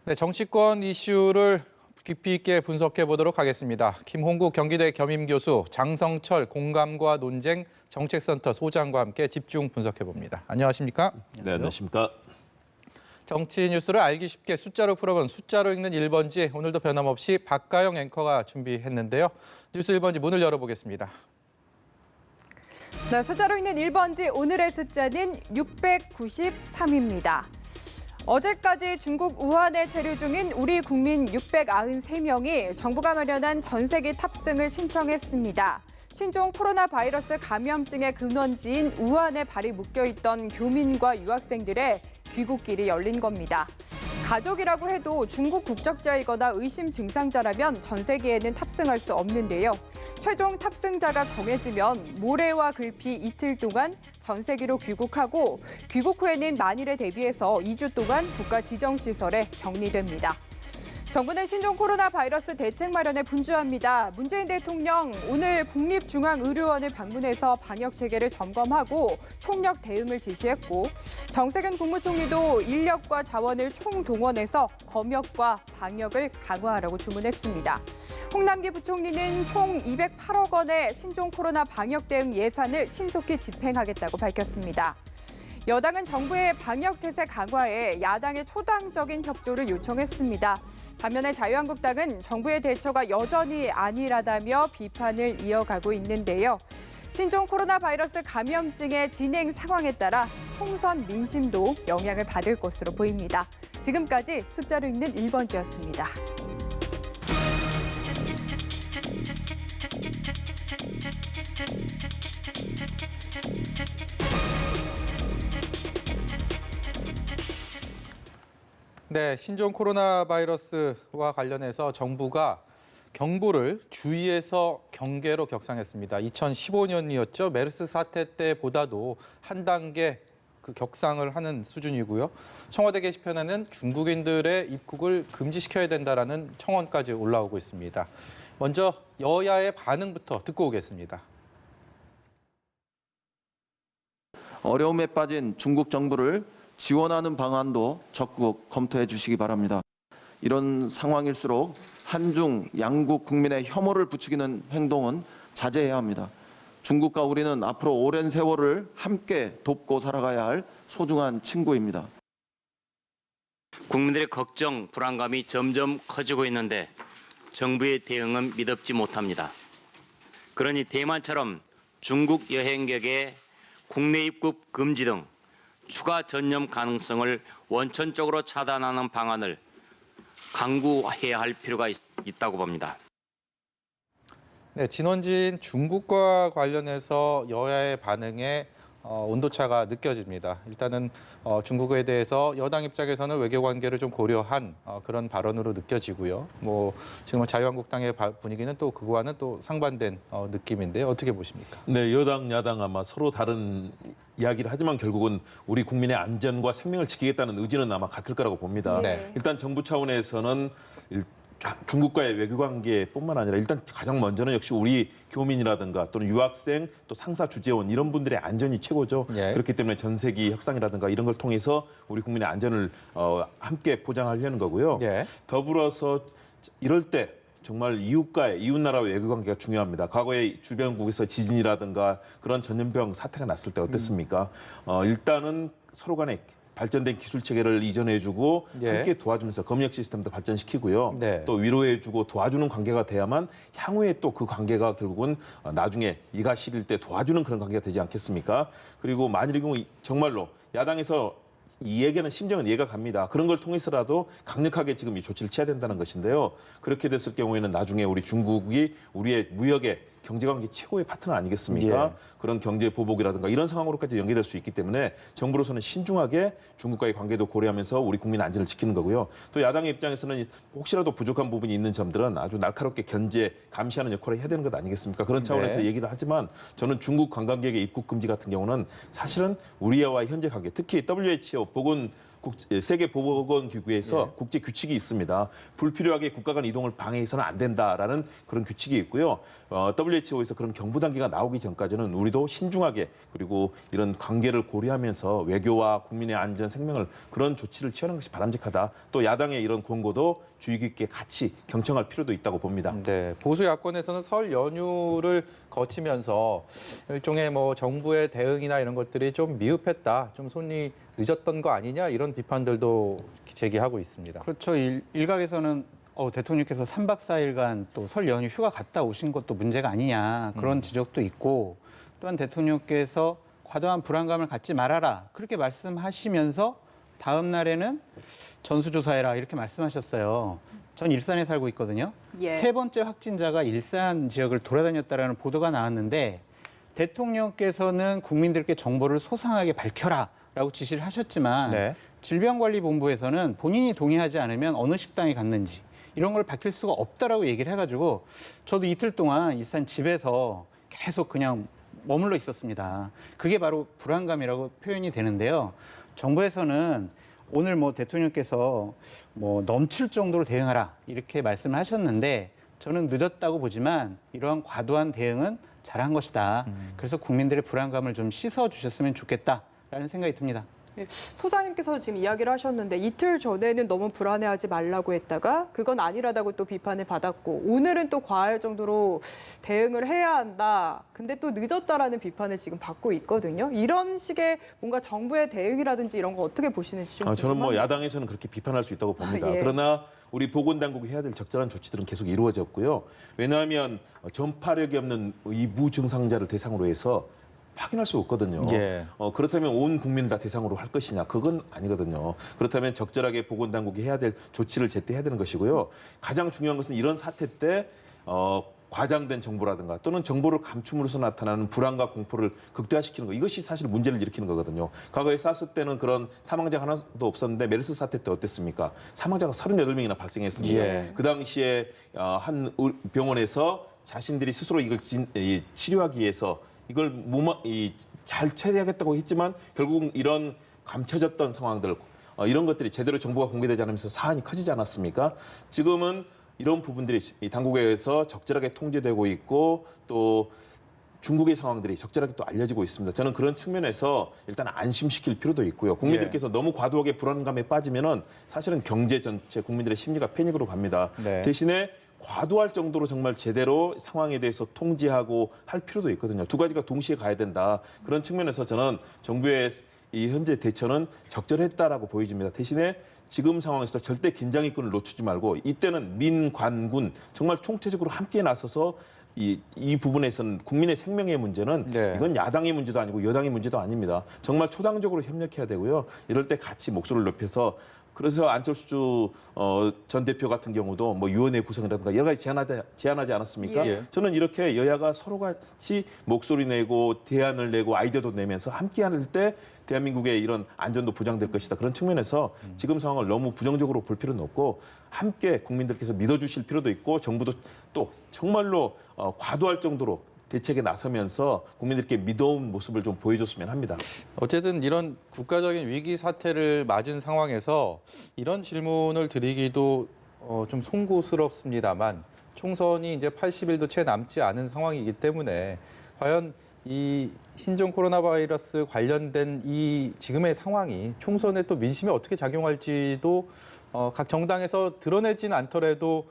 네, 정치권 이슈를 깊이 있게 분석해 보도록 하겠습니다. 김홍국 경기대 겸임교수, 장성철 공감과 논쟁 정책센터 소장과 함께 집중 분석해 봅니다. 안녕하십니까? 네, 안녕하십니까? 정치 뉴스를 알기 쉽게 숫자로 풀어본 숫자로 읽는 1번지, 오늘도 변함없이 박가영 앵커가 준비했는데요. 뉴스 1번지 문을 열어보겠습니다. 네, 숫자로 읽는 1번지 오늘의 숫자는 693입니다. 어제까지 중국 우한에 체류 중인 우리 국민 693명이 정부가 마련한 전세기 탑승을 신청했습니다. 신종 코로나 바이러스 감염증의 근원지인 우한에 발이 묶여있던 교민과 유학생들의 귀국길이 열린 겁니다. 가족이라고 해도 중국 국적자이거나 의심 증상자라면 전세기에는 탑승할 수 없는데요. 최종 탑승자가 정해지면 모레와 글피 이틀 동안 전세기로 귀국하고 귀국 후에는 만일에 대비해서 2주 동안 국가 지정시설에 격리됩니다. 정부는 신종 코로나 바이러스 대책 마련에 분주합니다. 문재인 대통령 오늘 국립중앙의료원을 방문해서 방역 체계를 점검하고 총력 대응을 지시했고 정세균 국무총리도 인력과 자원을 총동원해서 검역과 방역을 강화하라고 주문했습니다. 홍남기 부총리는 총 208억 원의 신종 코로나 방역 대응 예산을 신속히 집행하겠다고 밝혔습니다. 여당은 정부의 방역 태세 강화에 야당의 초당적인 협조를 요청했습니다. 반면에 자유한국당은 정부의 대처가 여전히 안일하다며 비판을 이어가고 있는데요. 신종 코로나 바이러스 감염증의 진행 상황에 따라 총선 민심도 영향을 받을 것으로 보입니다. 지금까지 숫자로 읽는 1번지였습니다. 네, 신종 코로나 바이러스와 관련해서 정부가 경보를 주의에서 경계로 격상했습니다. 2015년이었죠. 메르스 사태 때보다도 한 단계 격상을 하는 수준이고요. 청와대 게시판에는 중국인들의 입국을 금지시켜야 된다라는 청원까지 올라오고 있습니다. 먼저 여야의 반응부터 듣고 오겠습니다. 어려움에 빠진 중국 정부를 지원하는 방안도 적극 검토해 주시기 바랍니다. 이런 상황일수록 한중 양국 국민의 혐오를 부추기는 행동은 자제해야 합니다. 중국과 우리는 앞으로 오랜 세월을 함께 돕고 살아가야 할 소중한 친구입니다. 국민들의 걱정, 불안감이 점점 커지고 있는데 정부의 대응은 믿업지 못합니다. 그러니 대만처럼 중국 여행객의 국내 입국 금지 등 추가 전염 가능성을 원천적으로 차단하는 방안을 강구해야 할 필요가 있다고 봅니다. 네, 진원지인 중국과 관련해서 여야의 반응에 온도차가 느껴집니다. 일단은 중국에 대해서 여당 입장에서는 외교 관계를 좀 고려한 그런 발언으로 느껴지고요. 지금 자유한국당의 분위기는 또 그거와는 또 상반된 느낌인데 어떻게 보십니까? 네, 여당, 야당 아마 서로 다른 이야기를 하지만 결국은 우리 국민의 안전과 생명을 지키겠다는 의지는 아마 같을 거라고 봅니다. 네. 일단 정부 차원에서는 중국과의 외교 관계뿐만 아니라 일단 가장 먼저는 역시 우리 교민이라든가 또는 유학생 또 상사 주재원 이런 분들의 안전이 최고죠. 예. 그렇기 때문에 전세기 협상이라든가 이런 걸 통해서 우리 국민의 안전을 함께 보장하려는 거고요. 예. 더불어서 이럴 때 정말 이웃 나라와의 외교 관계가 중요합니다. 과거에 주변국에서 지진이라든가 그런 전염병 사태가 났을 때 어땠습니까? 일단은 서로 간에 발전된 기술 체계를 이전해주고 예. 함께 도와주면서 검역 시스템도 발전시키고요. 네. 또 위로해주고 도와주는 관계가 돼야만 향후에 또 그 관계가 결국은 나중에 이가 시릴 때 도와주는 그런 관계가 되지 않겠습니까? 그리고 만일의 경우 정말로 야당에서 이 얘기는 심정은 이해가 갑니다. 그런 걸 통해서라도 강력하게 지금 이 조치를 취해야 된다는 것인데요. 그렇게 됐을 경우에는 나중에 우리 중국이 우리의 무역의 경제관계 최고의 파트너 아니겠습니까? 예. 그런 경제 보복이라든가 이런 상황으로까지 연계될 수 있기 때문에 정부로서는 신중하게 중국과의 관계도 고려하면서 우리 국민 안전을 지키는 거고요. 또 야당의 입장에서는 혹시라도 부족한 부분이 있는 점들은 아주 날카롭게 견제, 감시하는 역할을 해야 되는 것 아니겠습니까? 그런 차원에서 네. 얘기를 하지만 저는 중국 관광객의 입국 금지 같은 경우는 사실은 우리와 현재 관계, 특히 WHO 세계보건기구에서 국제 규칙이 있습니다. 불필요하게 국가 간 이동을 방해해서는 안 된다라는 그런 규칙이 있고요. WHO에서 그런 경보 단계가 나오기 전까지는 우리도 신중하게 그리고 이런 관계를 고려하면서 외교와 국민의 안전 생명을 그런 조치를 취하는 것이 바람직하다. 또 야당의 이런 권고도 주의 깊게 같이 경청할 필요도 있다고 봅니다. 네, 보수 야권에서는 설 연휴를 거치면서 일종의 뭐 정부의 대응이나 이런 것들이 좀 미흡했다, 좀 손이 늦었던 거 아니냐 이런 비판들도 제기하고 있습니다. 그렇죠. 일각에서는 대통령께서 3박 4일간 또 설 연휴 휴가 갔다 오신 것도 문제가 아니냐 그런 지적도 있고 또한 대통령께서 과도한 불안감을 갖지 말아라 그렇게 말씀하시면서 다음 날에는 전수조사해라 이렇게 말씀하셨어요. 전 일산에 살고 있거든요. 예. 세 번째 확진자가 일산 지역을 돌아다녔다라는 보도가 나왔는데 대통령께서는 국민들께 정보를 소상하게 밝혀라라고 지시를 하셨지만 네. 질병관리본부에서는 본인이 동의하지 않으면 어느 식당에 갔는지 이런 걸 밝힐 수가 없다라고 얘기를 해가지고 저도 이틀 동안 일산 집에서 계속 그냥 머물러 있었습니다. 그게 바로 불안감이라고 표현이 되는데요. 정부에서는 오늘 뭐 대통령께서 뭐 넘칠 정도로 대응하라 이렇게 말씀을 하셨는데 저는 늦었다고 보지만 이러한 과도한 대응은 잘한 것이다. 그래서 국민들의 불안감을 좀 씻어주셨으면 좋겠다라는 생각이 듭니다. 소장님께서 지금 이야기를 하셨는데 이틀 전에는 너무 불안해하지 말라고 했다가 그건 아니라다고 또 비판을 받았고 오늘은 또 과할 정도로 대응을 해야 한다. 근데 또 늦었다라는 비판을 지금 받고 있거든요. 이런 식의 뭔가 정부의 대응이라든지 이런 거 어떻게 보시는지 좀 저는 뭐 궁금합니다. 야당에서는 그렇게 비판할 수 있다고 봅니다. 예. 그러나 우리 보건당국이 해야 될 적절한 조치들은 계속 이루어졌고요. 왜냐하면 전파력이 없는 이 무증상자를 대상으로 해서 확인할 수 없거든요. 예. 그렇다면 온 국민을 다 대상으로 할 것이냐? 그건 아니거든요. 그렇다면 적절하게 보건당국이 해야 될 조치를 제때 해야 되는 것이고요. 가장 중요한 것은 이런 사태 때 과장된 정보라든가 또는 정보를 감춤으로써 나타나는 불안과 공포를 극대화시키는 거 이것이 사실 문제를 일으키는 거거든요. 과거에 사스 때는 그런 사망자가 하나도 없었는데 메르스 사태 때 어땠습니까? 사망자가 38명이나 발생했습니다. 예. 그 당시에 한 병원에서 자신들이 스스로 이걸 치료하기 위해서 이걸 잘 처리하겠다고 했지만 결국 이런 감춰졌던 상황들 이런 것들이 제대로 정보가 공개되지 않으면서 사안이 커지지 않았습니까? 지금은 이런 부분들이 이 당국에 의해서 적절하게 통제되고 있고 또 중국의 상황들이 적절하게 또 알려지고 있습니다. 저는 그런 측면에서 일단 안심시킬 필요도 있고요. 국민들께서 너무 과도하게 불안감에 빠지면은 사실은 경제 전체 국민들의 심리가 패닉으로 갑니다. 네. 대신에 과도할 정도로 정말 제대로 상황에 대해서 통제하고 할 필요도 있거든요. 두 가지가 동시에 가야 된다. 그런 측면에서 저는 정부의 이 현재 대처는 적절했다라고 보여집니다. 대신에 지금 상황에서 절대 긴장의 끈을 놓치지 말고 이때는 민관군 정말 총체적으로 함께 나서서 이 부분에서는 국민의 생명의 문제는 네. 이건 야당의 문제도 아니고 여당의 문제도 아닙니다. 정말 초당적으로 협력해야 되고요. 이럴 때 같이 목소리를 높여서 그래서 안철수 전 대표 같은 경우도 뭐 위원회 구성이라든가 여러 가지 제안하지 않았습니까? 예. 저는 이렇게 여야가 서로 같이 목소리 내고 대안을 내고 아이디어도 내면서 함께할 때 대한민국의 이런 안전도 보장될 것이다. 그런 측면에서 지금 상황을 너무 부정적으로 볼 필요는 없고 함께 국민들께서 믿어주실 필요도 있고 정부도 또 정말로 과도할 정도로 대책에 나서면서 국민들께 믿어온 모습을 좀 보여줬으면 합니다. 어쨌든 이런 국가적인 위기 사태를 맞은 상황에서 이런 질문을 드리기도 좀 송구스럽습니다만 총선이 이제 80일도 채 남지 않은 상황이기 때문에 과연 이 신종 코로나 바이러스 관련된 이 지금의 상황이 총선에 또 민심에 어떻게 작용할지도 각 정당에서 드러내진 않더라도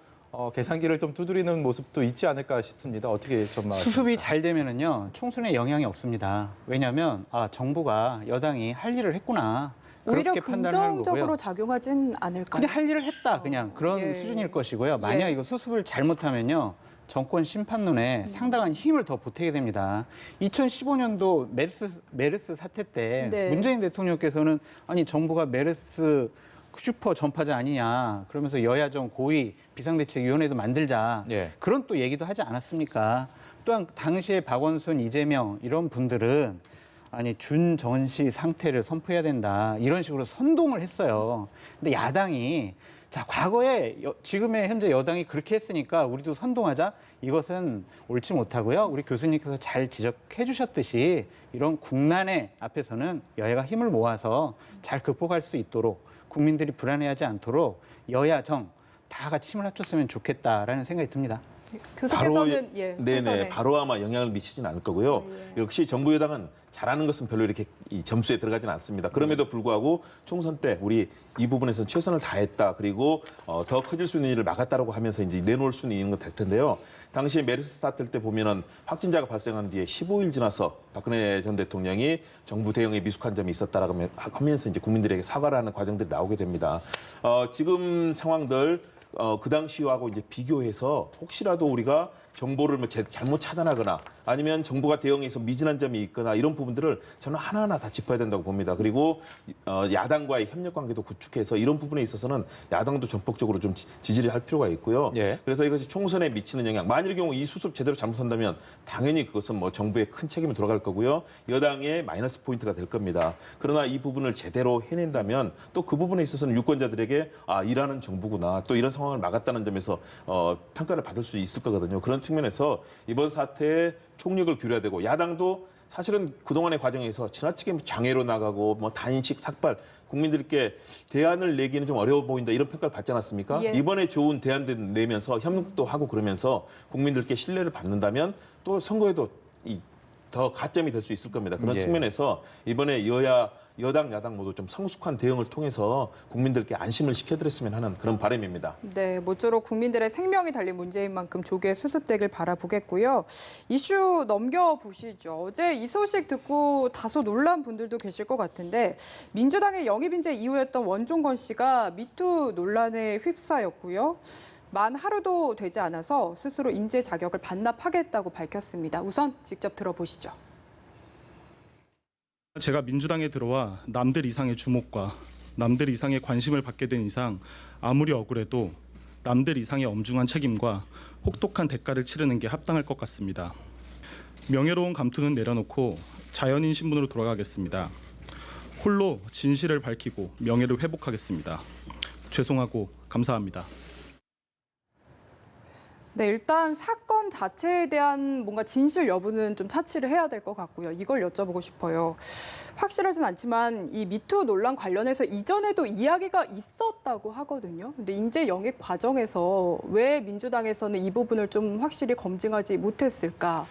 계산기를 좀 두드리는 모습도 있지 않을까 싶습니다. 어떻게 전망하십니까? 수습이 잘 되면은요 총선에 영향이 없습니다. 왜냐하면 정부가 여당이 할 일을 했구나 오히려 그렇게 판단하는 긍정적으로 거고요. 작용하진 않을까요? 그냥 할 일을 했다 그냥 그런 예. 수준일 것이고요. 만약 이거 수습을 잘못하면요 정권 심판론에 상당한 힘을 더 보태게 됩니다. 2015년도 메르스 사태 때 네. 문재인 대통령께서는 아니 정부가 메르스 슈퍼 전파자 아니냐 그러면서 여야정 고위 비상대책위원회도 만들자 예. 그런 또 얘기도 하지 않았습니까? 또한 당시에 박원순, 이재명 이런 분들은 아니 준전시 상태를 선포해야 된다 이런 식으로 선동을 했어요. 근데 야당이 자, 과거에 지금의 현재 여당이 그렇게 했으니까 우리도 선동하자. 이것은 옳지 못하고요. 우리 교수님께서 잘 지적해 주셨듯이 이런 국난의 앞에서는 여야가 힘을 모아서 잘 극복할 수 있도록 국민들이 불안해하지 않도록 여야 정 다 같이 힘을 합쳤으면 좋겠다라는 생각이 듭니다. 교수께서는 네네 총선에 바로 아마 영향을 미치지는 않을 거고요. 역시 정부 여당은 잘하는 것은 별로 이렇게 이 점수에 들어가지는 않습니다. 그럼에도 불구하고 총선 때 우리 이 부분에서 최선을 다했다. 그리고 더 커질 수 있는 일을 막았다라고 하면서 이제 내놓을 수는 있는 건 될 텐데요. 당시에 메르스 스타트 때 보면은 확진자가 발생한 뒤에 15일 지나서 박근혜 전 대통령이 정부 대응에 미숙한 점이 있었다라고 하면서 이제 국민들에게 사과를 하는 과정들이 나오게 됩니다. 지금 상황들 그 당시하고 이제 비교해서 혹시라도 우리가 정보를 뭐 잘못 차단하거나 아니면 정부가 대응해서 미진한 점이 있거나 이런 부분들을 저는 하나하나 다 짚어야 된다고 봅니다. 그리고 야당과의 협력 관계도 구축해서 이런 부분에 있어서는 야당도 전폭적으로 좀 지지를 할 필요가 있고요. 예. 그래서 이것이 총선에 미치는 영향. 만일의 경우 이 수습 제대로 잘못한다면 당연히 그것은 뭐 정부의 큰 책임이 돌아갈 거고요. 여당의 마이너스 포인트가 될 겁니다. 그러나 이 부분을 제대로 해낸다면 또 그 부분에 있어서는 유권자들에게 일하는 정부구나 또 이런 상황을 막았다는 점에서 평가를 받을 수 있을 거거든요. 그런 측면에서 이번 사태에 총력을 기울여야 되고 야당도 사실은 그동안의 과정에서 지나치게 장애로 나가고 뭐 단식 삭발 국민들께 대안을 내기는 좀 어려워 보인다 이런 평가를 받지 않았습니까? 예. 이번에 좋은 대안들 내면서 협력도 하고 그러면서 국민들께 신뢰를 받는다면 또 선거에도 더 가점이 될 수 있을 겁니다. 그런 예. 측면에서 이번에 여당, 야당 모두 좀 성숙한 대응을 통해서 국민들께 안심을 시켜드렸으면 하는 그런 바람입니다. 네, 모쪼록 국민들의 생명이 달린 문제인 만큼 조기에 수습되길 바라보겠고요. 이슈 넘겨보시죠. 어제 이 소식 듣고 다소 놀란 분들도 계실 것 같은데 민주당의 영입인재 이후였던 원종건 씨가 미투 논란에 휩싸였고요. 만 하루도 되지 않아서 스스로 인재 자격을 반납하겠다고 밝혔습니다. 우선 직접 들어보시죠. 제가 민주당에 들어와 남들 이상의 주목과 남들 이상의 관심을 받게 된 이상 아무리 억울해도 남들 이상의 엄중한 책임과 혹독한 대가를 치르는 게 합당할 것 같습니다. 명예로운 감투는 내려놓고 자연인 신분으로 돌아가겠습니다. 홀로 진실을 밝히고 명예를 회복하겠습니다. 죄송하고 감사합니다. 네, 일단 사건 자체에 대한 뭔가 진실 여부는 좀 차치를 해야 될 것 같고요. 이걸 여쭤보고 싶어요. 확실하진 않지만 이 미투 논란 관련해서 이전에도 이야기가 있었다고 하거든요. 근데 인재 영입 과정에서 왜 민주당에서는 이 부분을 좀 확실히 검증하지 못했을까?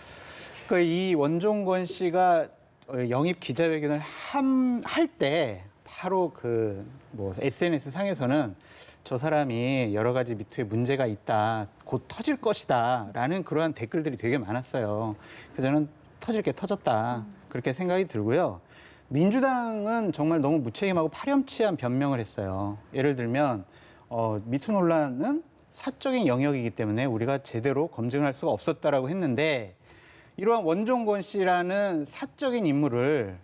그러니까 이 원종건 씨가 영입 기자회견을 할 때 바로 SNS 상에서는 저 사람이 여러 가지 미투에 문제가 있다, 곧 터질 것이다라는 그러한 댓글들이 되게 많았어요. 그래서 저는 터질 게 터졌다 그렇게 생각이 들고요. 민주당은 정말 너무 무책임하고 파렴치한 변명을 했어요. 예를 들면 미투 논란은 사적인 영역이기 때문에 우리가 제대로 검증할 수가 없었다라고 했는데 이러한 원종건 씨라는 사적인 인물을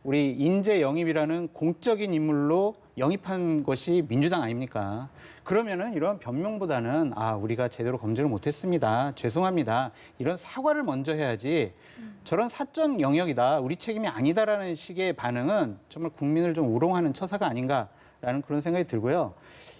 우리 인재 영입이라는 공적인 인물로 영입한 것이 민주당 아닙니까? 그러면은 이런 변명보다는 우리가 제대로 검증을 못했습니다. 죄송합니다. 이런 사과를 먼저 해야지 저런 사적 영역이다. 우리 책임이 아니다라는 식의 반응은 정말 국민을 좀 우롱하는 처사가 아닌가라는 그런 생각이 들고요.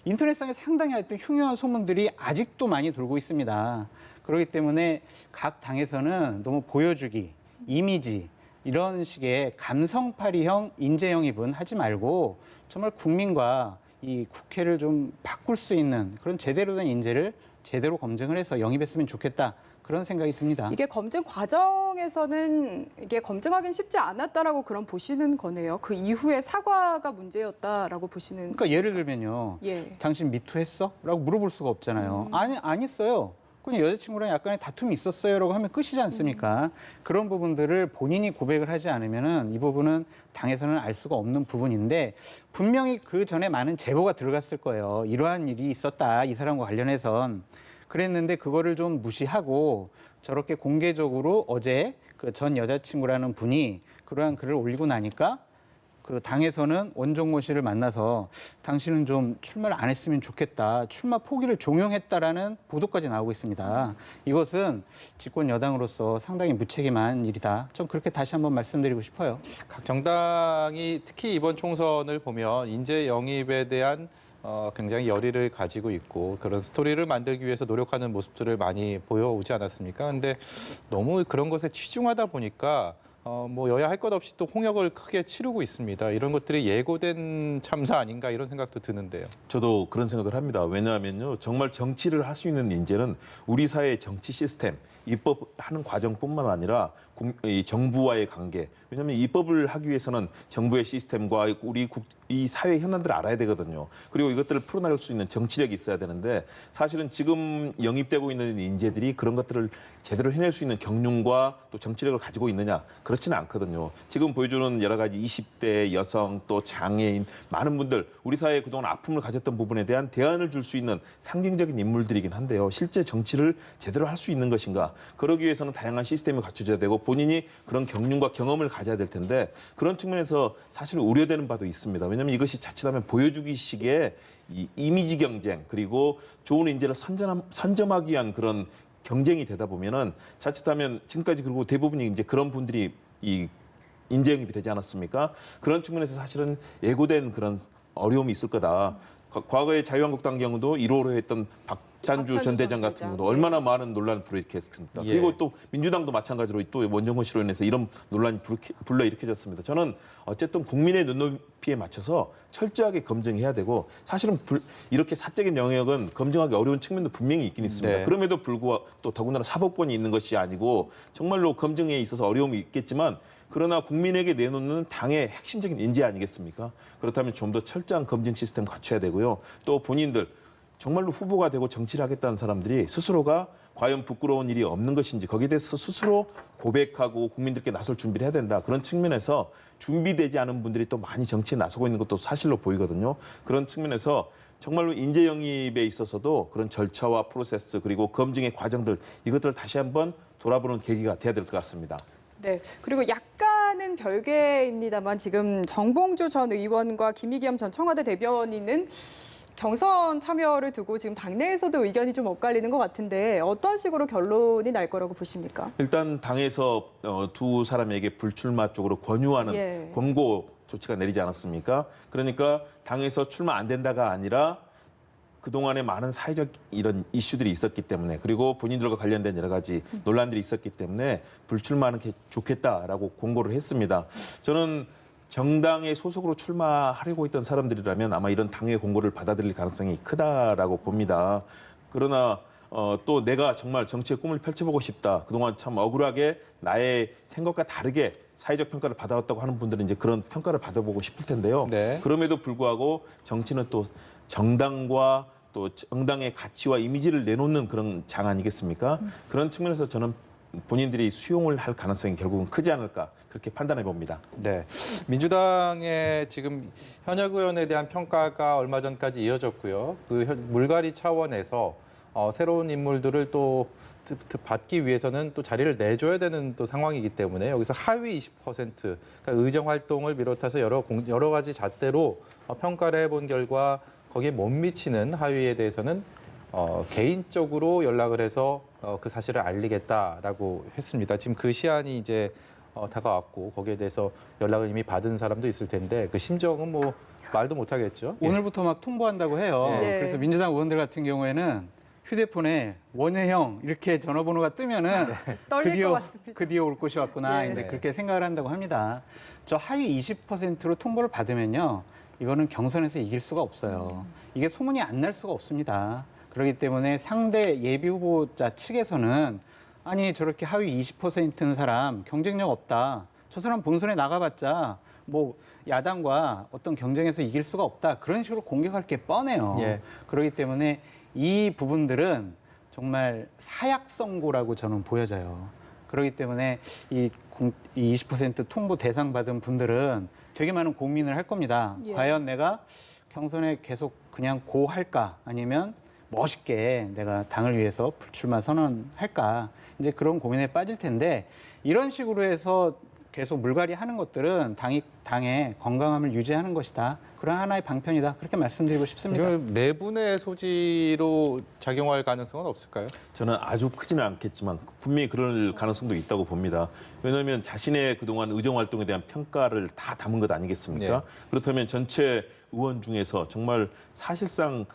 인터넷상에 상당히 하여튼 흉흉한 소문들이 아직도 많이 돌고 있습니다. 그렇기 때문에 각 당에서는 너무 보여주기, 이미지 이런 식의 감성팔이형 인재 영입은 하지 말고 정말 국민과 이 국회를 좀 바꿀 수 있는 그런 제대로 된 인재를 제대로 검증을 해서 영입했으면 좋겠다. 그런 생각이 듭니다. 이게 검증 과정에서는 이게 검증하기는 쉽지 않았다라고 그런 보시는 거네요. 그 이후에 사과가 문제였다라고 보시는. 그러니까 예를 들면요. 예. 당신 미투 했어? 라고 물어볼 수가 없잖아요. 아니, 안 했어요. 그냥 여자친구랑 약간의 다툼이 있었어요라고 하면 끝이지 않습니까? 그런 부분들을 본인이 고백을 하지 않으면은 이 부분은 당에서는 알 수가 없는 부분인데 분명히 그 전에 많은 제보가 들어갔을 거예요. 이러한 일이 있었다. 이 사람과 관련해선. 그랬는데 그거를 좀 무시하고 저렇게 공개적으로 어제 그 전 여자친구라는 분이 그러한 글을 올리고 나니까 그 당에서는 원종건 씨를 만나서 당신은 좀 출마를 안 했으면 좋겠다. 출마 포기를 종용했다라는 보도까지 나오고 있습니다. 이것은 집권 여당으로서 상당히 무책임한 일이다. 좀 그렇게 다시 한번 말씀드리고 싶어요. 각 정당이 특히 이번 총선을 보면 인재 영입에 대한 굉장히 열의를 가지고 있고 그런 스토리를 만들기 위해서 노력하는 모습들을 많이 보여오지 않았습니까? 근데 너무 그런 것에 치중하다 보니까 뭐 여야 할 것 없이 또 홍역을 크게 치르고 있습니다. 이런 것들이 예고된 참사 아닌가 이런 생각도 드는데요. 저도 그런 생각을 합니다. 왜냐하면요, 정말 정치를 할 수 있는 인재는 우리 사회의 정치 시스템, 입법하는 과정뿐만 아니라 이 정부와의 관계. 왜냐하면 입법을 하기 위해서는 정부의 시스템과 이 사회 현안들을 알아야 되거든요. 그리고 이것들을 풀어나갈 수 있는 정치력이 있어야 되는데 사실은 지금 영입되고 있는 인재들이 그런 것들을 제대로 해낼 수 있는 경륜과 또 정치력을 가지고 있느냐, 그렇지는 않거든요. 지금 보여주는 여러 가지 20대 여성 또 장애인 많은 분들, 우리 사회에 그동안 아픔을 가졌던 부분에 대한 대안을 줄 수 있는 상징적인 인물들이긴 한데요. 실제 정치를 제대로 할 수 있는 것인가? 그러기 위해서는 다양한 시스템이 갖춰져야 되고 본인이 그런 경륜과 경험을 가져야 될 텐데 그런 측면에서 사실 우려되는 바도 있습니다. 왜냐하면 이것이 자칫하면 보여주기식의 이 이미지 경쟁 그리고 좋은 인재를 선점하기 위한 그런 경쟁이 되다 보면은 자칫하면 지금까지 그리고 대부분이 이제 그런 분들이 이 인재 영입이 되지 않았습니까? 그런 측면에서 사실은 예고된 그런 어려움이 있을 거다. 과거에 자유한국당 경우도 1호로 했던 박찬주 전 대장 같은 경우도 얼마나 많은 논란을 불러일으켰습니까? 예. 그리고 또 민주당도 마찬가지로 또 원정호 씨로 인해서 이런 논란이 불러일으켜졌습니다. 저는 어쨌든 국민의 눈높이에 맞춰서 철저하게 검증해야 되고 사실은 이렇게 사적인 영역은 검증하기 어려운 측면도 분명히 있긴 있습니다. 네. 그럼에도 불구하고 또 더군다나 사법권이 있는 것이 아니고 정말로 검증에 있어서 어려움이 있겠지만 그러나 국민에게 내놓는 당의 핵심적인 인재 아니겠습니까? 그렇다면 좀 더 철저한 검증 시스템 갖춰야 되고요. 또 본인들 정말로 후보가 되고 정치를 하겠다는 사람들이 스스로가 과연 부끄러운 일이 없는 것인지 거기에 대해서 스스로 고백하고 국민들께 나설 준비를 해야 된다. 그런 측면에서 준비되지 않은 분들이 또 많이 정치에 나서고 있는 것도 사실로 보이거든요. 그런 측면에서 정말로 인재 영입에 있어서도 그런 절차와 프로세스 그리고 검증의 과정들 이것들을 다시 한번 돌아보는 계기가 돼야 될 것 같습니다. 네, 그리고 약간은 별개입니다만 지금 정봉주 전 의원과 김의겸 전 청와대 대변인은 경선 참여를 두고 지금 당내에서도 의견이 좀 엇갈리는 것 같은데 어떤 식으로 결론이 날 거라고 보십니까? 일단 당에서 두 사람에게 불출마 쪽으로 권유하는 예. 권고 조치가 내리지 않았습니까? 그러니까 당에서 출마 안 된다가 아니라 그동안에 많은 사회적 이런 이슈들이 있었기 때문에 그리고 본인들과 관련된 여러 가지 논란들이 있었기 때문에 불출마하는 게 좋겠다라고 공고를 했습니다. 저는 정당의 소속으로 출마하려고 했던 사람들이라면 아마 이런 당의 공고를 받아들일 가능성이 크다라고 봅니다. 그러나 또 내가 정말 정치의 꿈을 펼쳐보고 싶다. 그동안 참 억울하게 나의 생각과 다르게 사회적 평가를 받아왔다고 하는 분들은 이제 그런 평가를 받아보고 싶을 텐데요. 네. 그럼에도 불구하고 정치는 또 정당과 또 정당의 가치와 이미지를 내놓는 그런 장 아니겠습니까? 그런 측면에서 저는 본인들이 수용을 할 가능성이 결국은 크지 않을까 그렇게 판단해 봅니다. 네, 민주당의 지금 현역 의원에 대한 평가가 얼마 전까지 이어졌고요. 그 물갈이 차원에서 새로운 인물들을 또 받기 위해서는 또 자리를 내줘야 되는 또 상황이기 때문에 여기서 하위 20%, 그러니까 의정 활동을 비롯해서 여러 가지 잣대로 평가를 해본 결과 거기에 못 미치는 하위에 대해서는 개인적으로 연락을 해서 그 사실을 알리겠다라고 했습니다. 지금 그 시한이 이제 다가왔고 거기에 대해서 연락을 이미 받은 사람도 있을 텐데 그 심정은 뭐 말도 못하겠죠. 오늘부터 막 통보한다고 해요. 네. 그래서 민주당 의원들 같은 경우에는 휴대폰에 원혜형 이렇게 전화번호가 뜨면은 떨릴 것 같습니다. 그 뒤에 올 곳이 왔구나 네. 이제 그렇게 생각을 한다고 합니다. 저 하위 20%로 통보를 받으면요, 이거는 경선에서 이길 수가 없어요. 이게 소문이 안 날 수가 없습니다. 그렇기 때문에 상대 예비 후보자 측에서는 아니 저렇게 하위 20%는 사람 경쟁력 없다. 저 사람 본선에 나가봤자 뭐 야당과 어떤 경쟁에서 이길 수가 없다. 그런 식으로 공격할 게 뻔해요. 예. 그렇기 때문에 이 부분들은 정말 사약선고라고 저는 보여져요. 그렇기 때문에 이 20% 통보 대상 받은 분들은 되게 많은 고민을 할 겁니다. 예. 과연 내가 경선에 계속 그냥 고할까 아니면 멋있게 내가 당을 위해서 불출마 선언할까 이제 그런 고민에 빠질 텐데 이런 식으로 해서 계속 물갈이 하는 것들은 당의 건강함을 유지하는 것이다. 그런 하나의 방편이다. 그렇게 말씀드리고 싶습니다. 이건 내분의 소지로 작용할 가능성은 없을까요? 저는 아주 크지는 않겠지만 분명히 그럴 가능성도 있다고 봅니다. 왜냐하면 자신의 그동안 의정 활동에 대한 평가를 다 담은 것 아니겠습니까? 네. 그렇다면 전체 의원 중에서 정말 사실상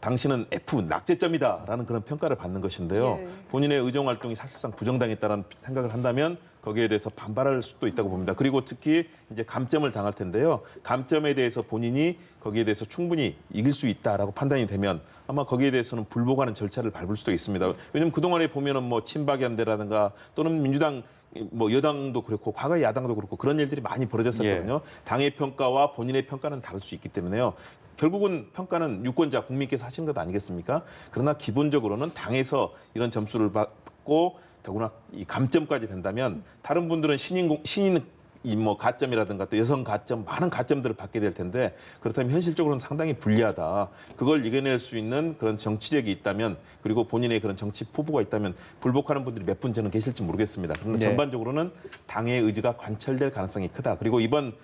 당신은 F 낙제점이다라는 그런 평가를 받는 것인데요. 예. 본인의 의정 활동이 사실상 부정당했다는 생각을 한다면 거기에 대해서 반발할 수도 있다고 봅니다. 그리고 특히 이제 감점을 당할 텐데요. 감점에 대해서 본인이 거기에 대해서 충분히 이길 수 있다라고 판단이 되면 아마 거기에 대해서는 불복하는 절차를 밟을 수도 있습니다. 왜냐하면 그동안에 보면은 뭐 친박연대라든가 또는 민주당 뭐 여당도 그렇고 과거의 야당도 그렇고 그런 일들이 많이 벌어졌었거든요. 당의 평가와 본인의 평가는 다를 수 있기 때문에요. 결국은 평가는 유권자 국민께서 하시는 것 아니겠습니까? 그러나 기본적으로는 당에서 이런 점수를 받고 더구나 이 감점까지 된다면 다른 분들은 신인 이 뭐 가점이라든가 또 여성 가점 많은 가점들을 받게 될 텐데 그렇다면 현실적으로는 상당히 불리하다. 그걸 이겨낼 수 있는 그런 정치력이 있다면 그리고 본인의 그런 정치 포부가 있다면 불복하는 분들이 몇 분 저는 계실지 모르겠습니다. 그런데 네. 전반적으로는 당의 의지가 관철될 가능성이 크다. 그리고 이번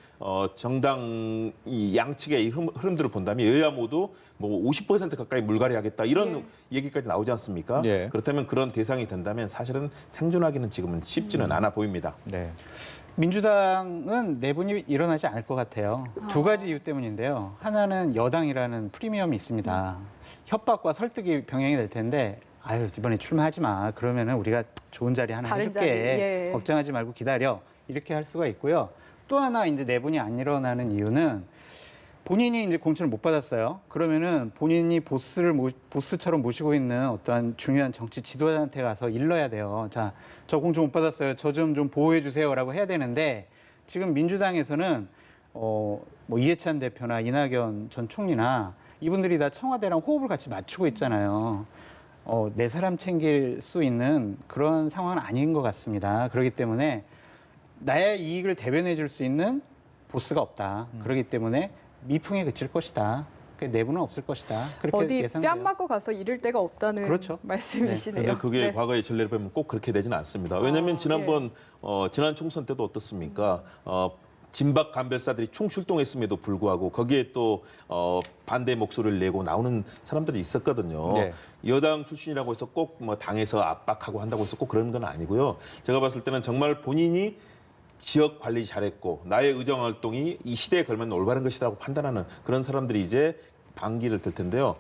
정당 이 양측의 이 흐름들을 본다면 여야 모두 뭐 50% 가까이 물갈이하겠다 이런 얘기까지 나오지 않습니까? 예. 그렇다면 그런 대상이 된다면 사실은 생존하기는 지금은 쉽지는 않아 보입니다. 네. 민주당은 내분이 일어나지 않을 것 같아요. 두 가지 이유 때문인데요. 하나는 여당이라는 프리미엄이 있습니다. 협박과 설득이 병행이 될 텐데 아유 이번에 출마하지 마. 그러면은 우리가 좋은 자리 하나 다른 해줄게. 자리, 예. 걱정하지 말고 기다려. 이렇게 할 수가 있고요. 또 하나 이제 내분이 안 일어나는 이유는 본인이 이제 공천을 못 받았어요. 그러면은 본인이 보스처럼 모시고 있는 어떠한 중요한 정치 지도자한테 가서 일러야 돼요. 자, 저 공천 못 받았어요. 저 좀 보호해 주세요라고 해야 되는데 지금 민주당에서는 뭐 이해찬 대표나 이낙연 전 총리나 이분들이 다 청와대랑 호흡을 같이 맞추고 있잖아요. 내 사람 챙길 수 있는 그런 상황은 아닌 것 같습니다. 그렇기 때문에 나의 이익을 대변해 줄 수 있는 보스가 없다. 그렇기 때문에 미풍에 그칠 것이다. 내부는 없을 것이다. 그렇게 어디 예상돼요. 뺨 맞고 가서 잃을 데가 없다는 그렇죠. 말씀이시네요. 근데 그게 네. 과거의 전례를 보면 꼭 그렇게 되지는 않습니다. 왜냐하면 지난번 지난 총선 때도 어떻습니까? 진박 간별사들이 총출동했음에도 불구하고 거기에 또 반대 목소리를 내고 나오는 사람들이 있었거든요. 네. 여당 출신이라고 해서 꼭 뭐 당에서 압박하고 한다고 해서 꼭 그런 건 아니고요. 제가 봤을 때는 정말 본인이 지역 관리 잘했고 나의 의정 활동이 이 시대에 걸면 올바른 것이라고 판단하는 그런 사람들이 이제 반기를 들 텐데요.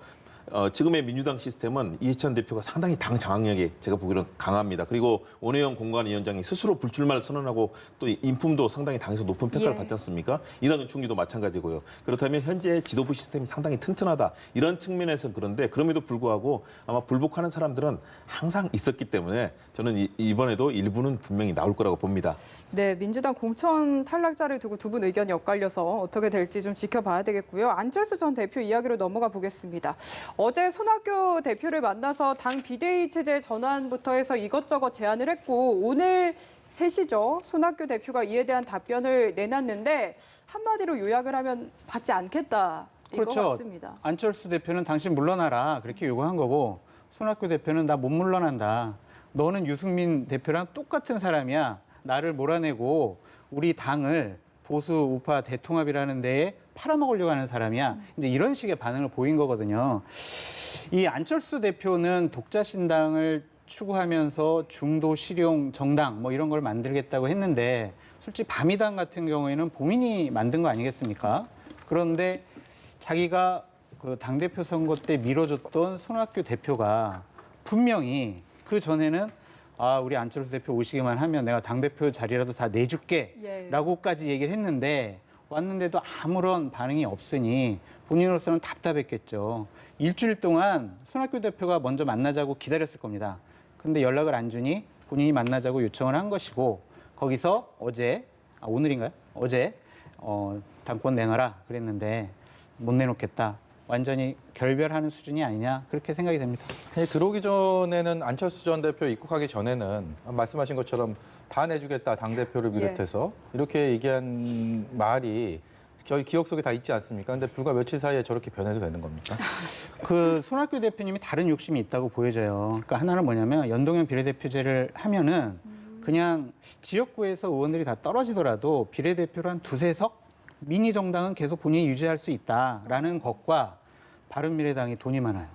지금의 민주당 시스템은 이해찬 대표가 상당히 당 장악력이 제가 보기로는 강합니다. 그리고 원혜영 공관위원장이 스스로 불출마를 선언하고 또 인품도 상당히 당에서 높은 평가를 예. 받지 않습니까? 이낙연 총리도 마찬가지고요. 그렇다면 현재 지도부 시스템이 상당히 튼튼하다. 이런 측면에서는 그런데 그럼에도 불구하고 아마 불복하는 사람들은 항상 있었기 때문에 저는 이번에도 일부는 분명히 나올 거라고 봅니다. 네, 민주당 공천 탈락자를 두고 두 분 의견이 엇갈려서 어떻게 될지 좀 지켜봐야 되겠고요. 안철수 전 대표 이야기로 넘어가 보겠습니다. 어제 손학규 대표를 만나서 당 비대위 체제 전환부터 해서 이것저것 제안을 했고 오늘 3시죠. 손학규 대표가 이에 대한 답변을 내놨는데 한마디로 요약을 하면 받지 않겠다. 이거 그렇죠. 같습니다. 안철수 대표는 당신 물러나라 그렇게 요구한 거고 손학규 대표는 나 못 물러난다. 너는 유승민 대표랑 똑같은 사람이야. 나를 몰아내고 우리 당을 보수 우파 대통합이라는 데에 팔아먹으려고 하는 사람이야. 이제 이런 식의 반응을 보인 거거든요. 이 안철수 대표는 독자신당을 추구하면서 중도 실용 정당 뭐 이런 걸 만들겠다고 했는데 솔직히 바미당 같은 경우에는 본인이 만든 거 아니겠습니까? 그런데 자기가 그 당대표 선거 때 밀어줬던 손학규 대표가 분명히 그 전에는 우리 안철수 대표 오시기만 하면 내가 당대표 자리라도 다 내줄게 예. 라고까지 얘기를 했는데 왔는데도 아무런 반응이 없으니 본인으로서는 답답했겠죠. 일주일 동안 손학규 대표가 먼저 만나자고 기다렸을 겁니다. 근데 연락을 안 주니 본인이 만나자고 요청을 한 것이고 거기서 오늘인가요? 어제 당권 내놔라 그랬는데 못 내놓겠다. 완전히 결별하는 수준이 아니냐 그렇게 생각이 됩니다. 들어오기 전에는 안철수 전 대표 입국하기 전에는 말씀하신 것처럼 다 내주겠다 당대표를 비롯해서 이렇게 얘기한 말이 저희 기억 속에 다 있지 않습니까? 근데 불과 며칠 사이에 저렇게 변해도 되는 겁니까? 그 손학규 대표님이 다른 욕심이 있다고 보여져요. 그러니까 하나는 뭐냐면 연동형 비례대표제를 하면은 그냥 지역구에서 의원들이 다 떨어지더라도 비례대표로 한 2~3석 미니 정당은 계속 본인이 유지할 수 있다라는 것과 바른미래당이 돈이 많아요.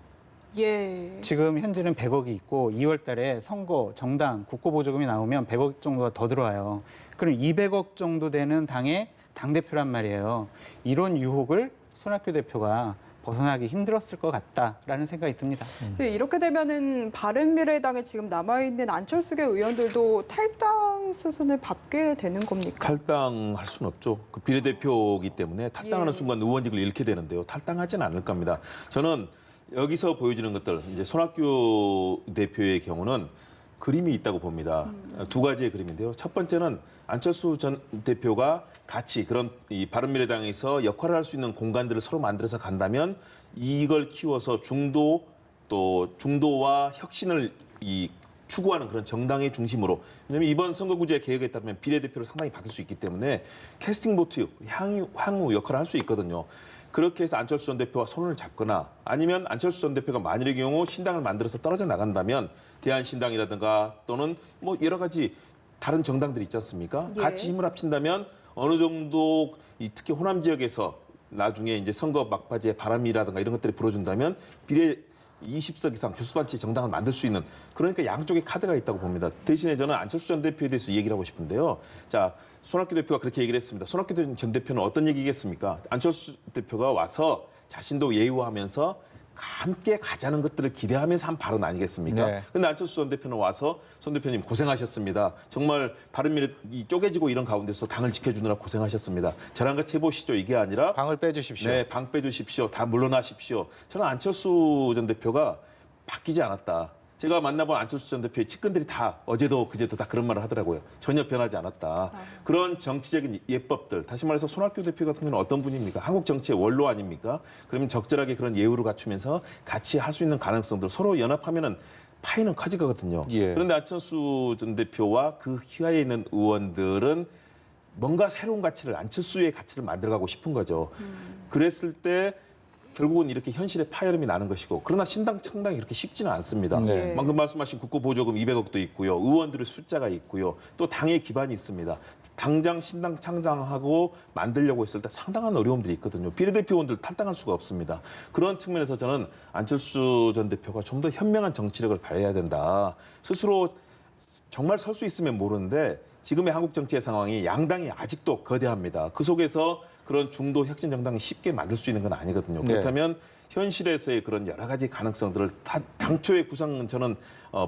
예. 지금 현재는 100억이 있고 2월 달에 선거, 정당, 국고보조금이 나오면 100억 정도가 더 들어와요. 그럼 200억 정도 되는 당의 당대표란 말이에요. 이런 유혹을 손학규 대표가 벗어나기 힘들었을 것 같다라는 생각이 듭니다. 네, 이렇게 되면은 바른미래당에 지금 남아있는 안철수계 의원들도 탈당 수순을 밟게 되는 겁니까? 탈당할 수는 없죠. 그 비례대표이기 때문에 탈당하는 예. 순간 의원직을 잃게 되는데요. 탈당하지는 않을 겁니다. 저는 여기서 보여지는 것들, 이제 손학규 대표의 경우는 그림이 있다고 봅니다. 두 가지의 그림인데요. 첫 번째는 안철수 전 대표가 같이 그런 이 바른미래당에서 역할을 할 수 있는 공간들을 서로 만들어서 간다면 이걸 키워서 중도와 혁신을 추구하는 그런 정당의 중심으로, 왜냐하면 이번 선거구제 계획에 따르면 비례대표를 상당히 바뀔 수 있기 때문에 캐스팅 보트 향후 역할을 할 수 있거든요. 그렇게 해서 안철수 전 대표와 손을 잡거나 아니면 안철수 전 대표가 만일의 경우 신당을 만들어서 떨어져 나간다면 대한신당이라든가 또는 뭐 여러 가지 다른 정당들이 있지 않습니까? 예. 같이 힘을 합친다면 어느 정도 특히 호남 지역에서 나중에 이제 선거 막바지에 바람이라든가 이런 것들이 불어준다면 비례 20석 이상 교수단체 정당을 만들 수 있는, 그러니까 양쪽에 카드가 있다고 봅니다. 대신에 저는 안철수 전 대표에 대해서 얘기를 하고 싶은데요. 자, 손학규 대표가 그렇게 얘기를 했습니다. 손학규 전 대표는 어떤 얘기겠습니까? 안철수 대표가 와서 자신도 예우하면서 함께 가자는 것들을 기대하면서 한 발언 아니겠습니까? 네. 근데 안철수 전 대표는 와서 손 대표님 고생하셨습니다. 정말 바른미래 쪼개지고 이런 가운데서 당을 지켜주느라 고생하셨습니다. 저랑 같이 해보시죠. 이게 아니라 방을 빼주십시오. 네, 방 빼주십시오. 다 물러나십시오. 저는 안철수 전 대표가 바뀌지 않았다. 제가 만나본 안철수 전 대표의 측근들이 다 어제도 그제도 다 그런 말을 하더라고요. 전혀 변하지 않았다. 그런 정치적인 예법들, 다시 말해서 손학규 대표 같은 경우는 어떤 분입니까? 한국 정치의 원로 아닙니까? 그러면 적절하게 그런 예우를 갖추면서 같이 할 수 있는 가능성들, 서로 연합하면은 파이는 커지거든요. 예. 그런데 안철수 전 대표와 그 휘하에 있는 의원들은 뭔가 새로운 가치를, 안철수의 가치를 만들어가고 싶은 거죠. 그랬을 때 결국은 이렇게 현실의 파열음이 나는 것이고, 그러나 신당 창당이 그렇게 쉽지는 않습니다. 네. 방금 말씀하신 국고보조금 200억도 있고요. 의원들의 숫자가 있고요. 또 당의 기반이 있습니다. 당장 신당 창당하고 만들려고 했을 때 상당한 어려움들이 있거든요. 비례대표 의원들 탈당할 수가 없습니다. 그런 측면에서 저는 안철수 전 대표가 좀 더 현명한 정치력을 발휘해야 된다. 스스로 정말 설 수 있으면 모르는데 지금의 한국 정치의 상황이 양당이 아직도 거대합니다. 그 속에서 그런 중도 혁신 정당이 쉽게 만들 수 있는 건 아니거든요. 네. 그렇다면 현실에서의 그런 여러 가지 가능성들을 당초의 구상은 저는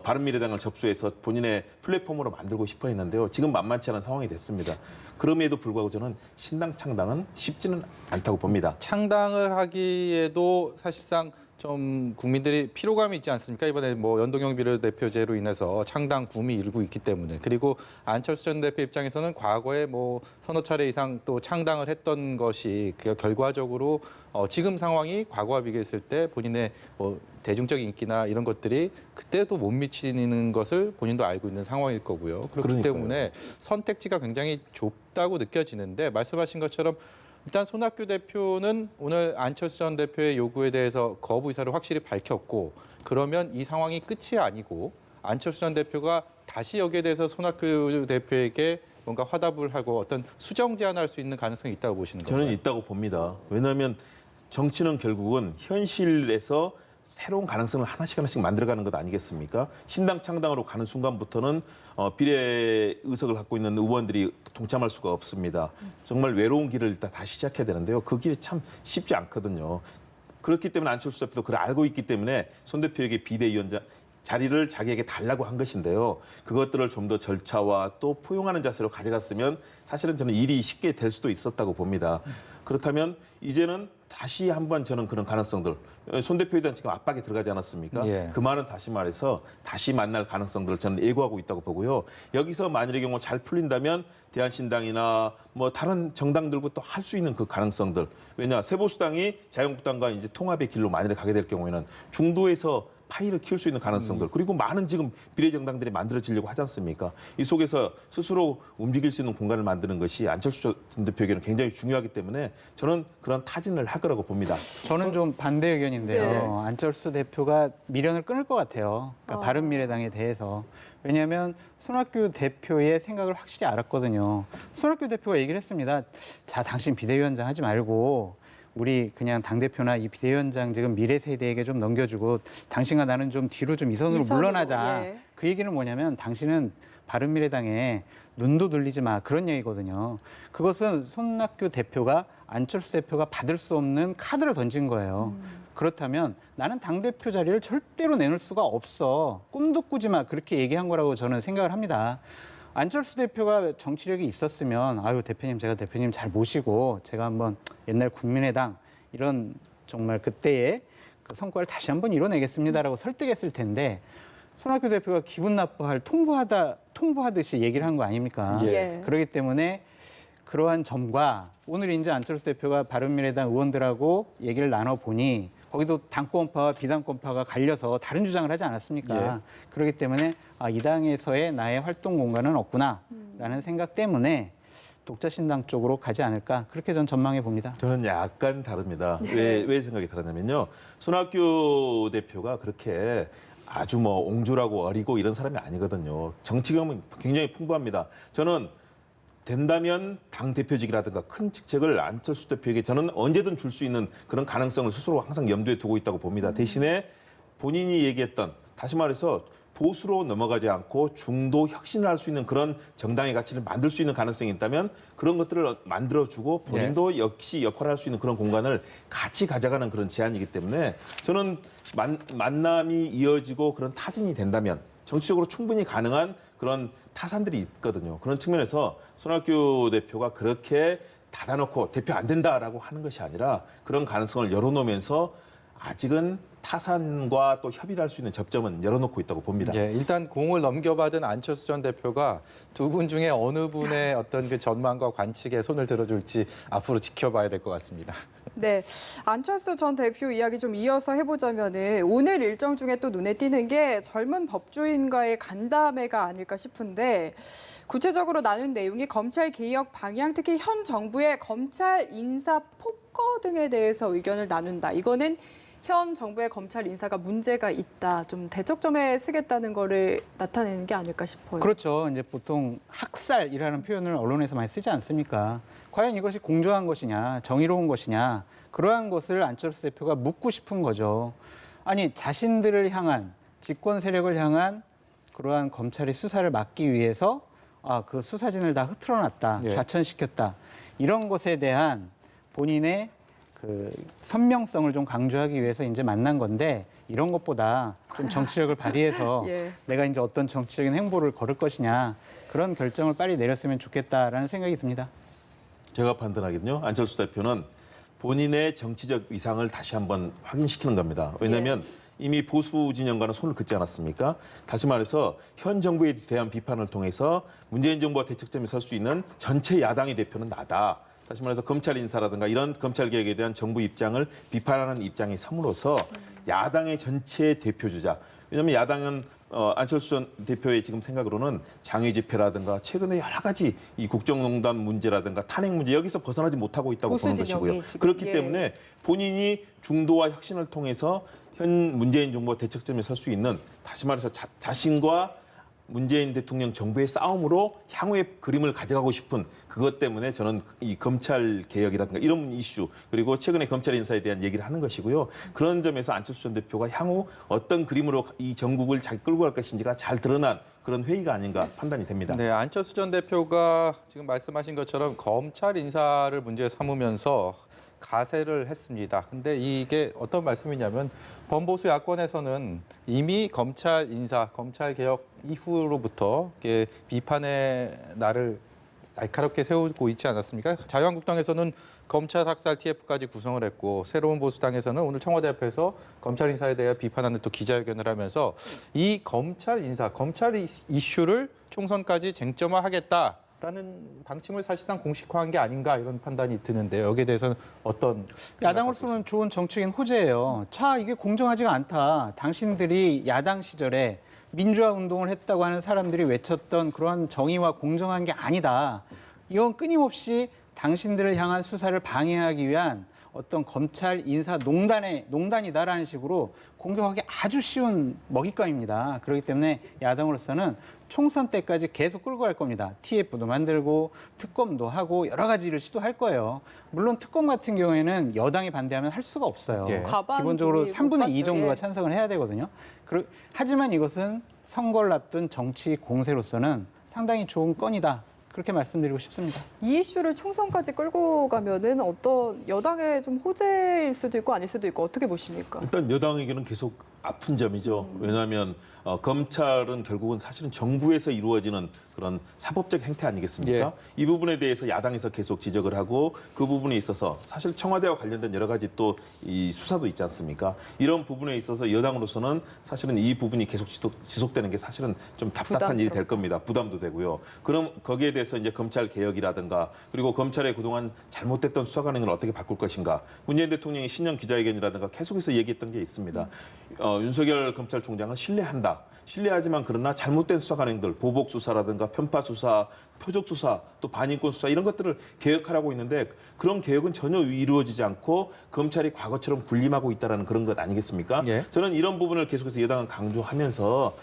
바른미래당을 접수해서 본인의 플랫폼으로 만들고 싶어 했는데요. 지금 만만치 않은 상황이 됐습니다. 그럼에도 불구하고 저는 신당 창당은 쉽지는 않다고 봅니다. 창당을 하기에도 사실상 좀 국민들이 피로감이 있지 않습니까? 이번에 뭐 연동형 비례대표제로 인해서 창당 붐이 일고 있기 때문에, 그리고 안철수 전 대표 입장에서는 과거에 뭐 서너 차례 이상 또 창당을 했던 것이 결과적으로 지금 상황이 과거와 비교했을 때 본인의 뭐 대중적인 인기나 이런 것들이 그때도 못 미치는 것을 본인도 알고 있는 상황일 거고요. 그렇기 그러니까요. 때문에 선택지가 굉장히 좁다고 느껴지는데, 말씀하신 것처럼 일단 손학규 대표는 오늘 안철수 전 대표의 요구에 대해서 거부 의사를 확실히 밝혔고, 그러면 이 상황이 끝이 아니고 안철수 전 대표가 다시 여기에 대해서 손학규 대표에게 뭔가 화답을 하고 어떤 수정 제안할 수 있는 가능성이 있다고 보시는 건가요? 저는 있다고 봅니다. 왜냐하면 정치는 결국은 현실에서 새로운 가능성을 하나씩 만들어가는 것 아니겠습니까? 신당 창당으로 가는 순간부터는 비례 의석을 갖고 있는 의원들이 동참할 수가 없습니다. 정말 외로운 길을 일단 다시 시작해야 되는데요. 그 길이 참 쉽지 않거든요. 그렇기 때문에 안철수 대표도 그걸 알고 있기 때문에 손 대표에게 비대위원장 자리를 자기에게 달라고 한 것인데요. 그것들을 좀 더 절차와 또 포용하는 자세로 가져갔으면 사실은 저는 일이 쉽게 될 수도 있었다고 봅니다. 그렇다면 이제는 다시 한번 저는 그런 가능성들, 손 대표에 대한 지금 압박이 들어가지 않았습니까? 예. 그 말은 다시 말해서 다시 만날 가능성들을 저는 예고하고 있다고 보고요. 여기서 만일의 경우 잘 풀린다면 대한신당이나 뭐 다른 정당들과 또 할 수 있는 그 가능성들. 왜냐, 세보수당이 자유한국당과 이제 통합의 길로 만일에 가게 될 경우에는 중도에서 파이를 키울 수 있는 가능성들, 그리고 많은 지금 비례정당들이 만들어지려고 하지 않습니까? 이 속에서 스스로 움직일 수 있는 공간을 만드는 것이 안철수 전 대표에게는 굉장히 중요하기 때문에 저는 그런 타진을 할 거라고 봅니다. 저는 좀 반대 의견인데요. 네. 안철수 대표가 미련을 끊을 것 같아요. 그러니까 바른미래당에 대해서. 왜냐하면 손학규 대표의 생각을 확실히 알았거든요. 손학규 대표가 얘기를 했습니다. 자, 당신 비대위원장 하지 말고 우리 그냥 당대표나 이 비대위원장 지금 미래 세대에게 좀 넘겨주고 당신과 나는 좀 뒤로 좀 이선으로 이선으로, 물러나자. 예. 그 얘기는 뭐냐면 당신은 바른미래당에 눈도 돌리지 마 그런 얘기거든요. 그것은 손학규 대표가 안철수 대표가 받을 수 없는 카드를 던진 거예요. 그렇다면 나는 당대표 자리를 절대로 내놓을 수가 없어. 꿈도 꾸지 마. 그렇게 얘기한 거라고 저는 생각을 합니다. 안철수 대표가 정치력이 있었으면 아유 대표님 제가 대표님 잘 모시고 제가 한번 옛날 국민의당 이런 정말 그때의 그 성과를 다시 한번 이뤄내겠습니다라고 설득했을 텐데 손학규 대표가 기분 나빠할 통보하듯이 얘기를 한 거 아닙니까? 예. 그렇기 때문에 그러한 점과 오늘 이제 안철수 대표가 바른미래당 의원들하고 얘기를 나눠보니 거기도 당권파와 비당권파가 갈려서 다른 주장을 하지 않았습니까? 예. 그렇기 때문에 이 당에서의 나의 활동 공간은 없구나라는 생각 때문에 독자신당 쪽으로 가지 않을까 그렇게 전 전망해 봅니다. 저는 약간 다릅니다. 왜 생각이 다르냐면요. 손학규 대표가 그렇게 아주 뭐 옹졸하고 어리고 이런 사람이 아니거든요. 정치 경험은 굉장히 풍부합니다. 저는 된다면 당 대표직이라든가 큰 직책을 안철수 대표에게 저는 언제든 줄 수 있는 그런 가능성을 스스로 항상 염두에 두고 있다고 봅니다. 대신에 본인이 얘기했던 다시 말해서 보수로 넘어가지 않고 중도 혁신을 할 수 있는 그런 정당의 가치를 만들 수 있는 가능성이 있다면 그런 것들을 만들어주고 본인도 역시 역할을 할 수 있는 그런 공간을 같이 가져가는 그런 제안이기 때문에 저는 만남이 이어지고 그런 타진이 된다면 정치적으로 충분히 가능한 그런 타산들이 있거든요. 그런 측면에서 손학규 대표가 그렇게 닫아놓고 대표 안 된다라고 하는 것이 아니라 그런 가능성을 열어놓으면서 아직은 타산과 또 협의를 할 수 있는 접점은 열어놓고 있다고 봅니다. 예, 일단 공을 넘겨받은 안철수 전 대표가 두 분 중에 어느 분의 어떤 그 전망과 관측에 손을 들어줄지 앞으로 지켜봐야 될 것 같습니다. 네, 안철수 전 대표 이야기 좀 이어서 해보자면은 오늘 일정 중에 또 눈에 띄는 게 젊은 법조인과의 간담회가 아닐까 싶은데 구체적으로 나눈 내용이 검찰 개혁 방향, 특히 현 정부의 검찰 인사 폭거 등에 대해서 의견을 나눈다. 이거는 현 정부의 검찰 인사가 문제가 있다, 좀 대척점에 쓰겠다는 거를 나타내는 게 아닐까 싶어요. 그렇죠. 이제 보통 학살이라는 표현을 언론에서 많이 쓰지 않습니까? 과연 이것이 공정한 것이냐, 정의로운 것이냐, 그러한 것을 안철수 대표가 묻고 싶은 거죠. 아니, 자신들을 향한, 집권 세력을 향한 그러한 검찰의 수사를 막기 위해서 그 수사진을 다 흐트러놨다, 예. 좌천시켰다. 이런 것에 대한 본인의 그 선명성을 좀 강조하기 위해서 이제 만난 건데 이런 것보다 좀 정치력을 발휘해서 예. 내가 이제 어떤 정치적인 행보를 걸을 것이냐 그런 결정을 빨리 내렸으면 좋겠다라는 생각이 듭니다. 제가 판단하기는요. 안철수 대표는 본인의 정치적 위상을 다시 한번 확인시키는 겁니다. 왜냐하면 이미 보수 진영과는 손을 긋지 않았습니까? 다시 말해서 현 정부에 대한 비판을 통해서 문재인 정부와 대척점에 설 수 있는 전체 야당의 대표는 나다. 다시 말해서 검찰 인사라든가 이런 검찰 개혁에 대한 정부 입장을 비판하는 입장이 삼으로써 야당의 전체 대표주자. 왜냐하면 야당은 안철수 전 대표의 지금 생각으로는 장외 집회라든가 최근에 여러 가지 이 국정농단 문제라든가 탄핵 문제 여기서 벗어나지 못하고 있다고 보는 것이고요. 지금, 그렇기 예. 때문에 본인이 중도와 혁신을 통해서 현 문재인 정부와 대척점에 설 수 있는 다시 말해서 자신과 문재인 대통령 정부의 싸움으로 향후의 그림을 가져가고 싶은 그것 때문에 저는 이 검찰 개혁이라든가 이런 이슈 그리고 최근에 검찰 인사에 대한 얘기를 하는 것이고요. 그런 점에서 안철수 전 대표가 향후 어떤 그림으로 이 전국을 잘 끌고 갈 것인지가 잘 드러난 그런 회의가 아닌가 판단이 됩니다. 네, 안철수 전 대표가 지금 말씀하신 것처럼 검찰 인사를 문제 삼으면서 가세를 했습니다. 근데 이게 어떤 말씀이냐면 범보수 야권에서는 이미 검찰 인사, 검찰 개혁 이후로부터 이렇게 비판의 날을 날카롭게 세우고 있지 않았습니까? 자유한국당에서는 검찰 학살 TF까지 구성을 했고 새로운 보수당에서는 오늘 청와대 앞에서 검찰 인사에 대해 비판하는 또 기자회견을 하면서 이 검찰 인사, 검찰 이슈를 총선까지 쟁점화하겠다. 라는 방침을 사실상 공식화한 게 아닌가 이런 판단이 드는데요. 여기에 대해서는 어떤 야당으로서는 좋은 정치적인 호재예요. 자, 이게 공정하지가 않다. 당신들이 야당 시절에 민주화 운동을 했다고 하는 사람들이 외쳤던 그러한 정의와 공정한 게 아니다. 이건 끊임없이 당신들을 향한 수사를 방해하기 위한 어떤 검찰 인사 농단이다라는 식으로 공격하기 아주 쉬운 먹잇감입니다. 그렇기 때문에 야당으로서는 총선 때까지 계속 끌고 갈 겁니다. TF도 만들고 특검도 하고 여러 가지를 시도할 거예요. 물론 특검 같은 경우에는 여당이 반대하면 할 수가 없어요. 예. 기본적으로 과반이 3분의 2 못 정도가 받죠. 찬성을 해야 되거든요. 하지만 이것은 선거를 앞둔 정치 공세로서는 상당히 좋은 건이다. 그렇게 말씀드리고 싶습니다. 이 이슈를 총선까지 끌고 가면은 어떤 여당의 좀 호재일 수도 있고 아닐 수도 있고 어떻게 보십니까? 일단 여당에게는 계속 아픈 점이죠. 왜냐하면 검찰은 결국은 사실은 정부에서 이루어지는 그런 사법적 행태 아니겠습니까? 이 부분에 대해서 야당에서 계속 지적을 하고 그 부분에 있어서 사실 청와대와 관련된 여러 가지 또 이 수사도 있지 않습니까? 이런 부분에 있어서 여당으로서는 사실은 이 부분이 계속 지속되는 게 사실은 좀 답답한 일이 될 겁니다. 부담도 되고요. 그럼 거기에 대해서 이제 검찰 개혁이라든가 그리고 검찰의 그동안 잘못됐던 수사 관행을 어떻게 바꿀 것인가? 문재인 대통령이 신년 기자회견이라든가 계속해서 얘기했던 게 있습니다. 윤석열 검찰총장은 신뢰한다. 신뢰하지만 그러나 잘못된 수사 관행들, 보복 수사라든가 편파 수사, 표적 수사, 또 반인권 수사 이런 것들을 개혁하라고 있는데 그런 개혁은 전혀 이루어지지 않고 검찰이 과거처럼 군림하고 있다는 그런 것 아니겠습니까? 예. 저는 이런 부분을 계속해서 여당은 강조하면서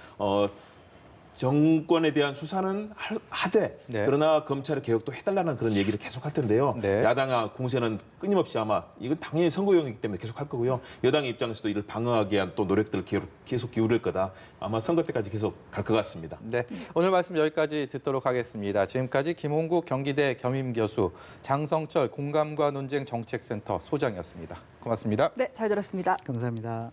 정권에 대한 수사는 하되 네. 그러나 검찰의 개혁도 해달라는 그런 얘기를 계속 할 텐데요. 네. 야당의 공세는 끊임없이 아마 이건 당연히 선거용이기 때문에 계속 할 거고요. 여당의 입장에서도 이를 방어하기 위한 또 노력들을 계속 기울일 거다. 아마 선거 때까지 계속 갈 것 같습니다. 네, 오늘 말씀 여기까지 듣도록 하겠습니다. 지금까지 김홍국 경기대 겸임교수, 장성철 공감과 논쟁 정책센터 소장이었습니다. 고맙습니다. 네, 잘 들었습니다. 감사합니다.